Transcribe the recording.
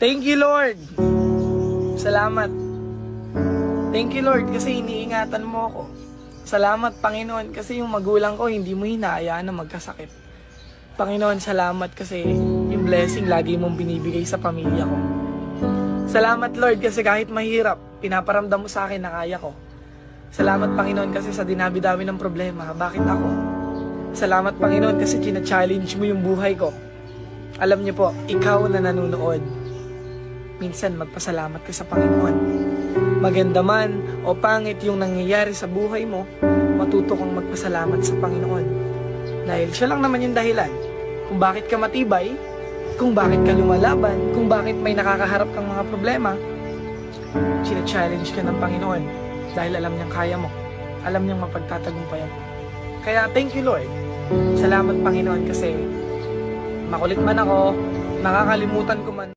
Thank you, Lord. Salamat. Thank you, Lord, kasi iniingatan mo ako. Salamat, Panginoon, kasi yung magulang ko hindi mo hinahayaan na magkasakit. Panginoon, salamat kasi yung blessing lagi mong binibigay sa pamilya ko. Salamat, Lord, kasi kahit mahirap, pinaparamdam mo sa akin na kaya ko. Salamat, Panginoon, kasi sa dinabi-dami ng problema, bakit ako? Salamat, Panginoon, kasi kina-challenge mo yung buhay ko. Alam niyo po, ikaw na nanonood, minsan magpasalamat ka sa Panginoon. Maganda man o pangit yung nangyayari sa buhay mo, matuto kang magpasalamat sa Panginoon. Dahil siya lang naman yung dahilan kung bakit ka matibay, kung bakit ka lumalaban, kung bakit may nakakaharap kang mga problema. Sina-challenge ka ng Panginoon dahil alam niyang kaya mo, alam niyang mapagtatagumpayan mo. Kaya thank you, Lord. Salamat, Panginoon, kasi makulit man ako, nakakalimutan ko man.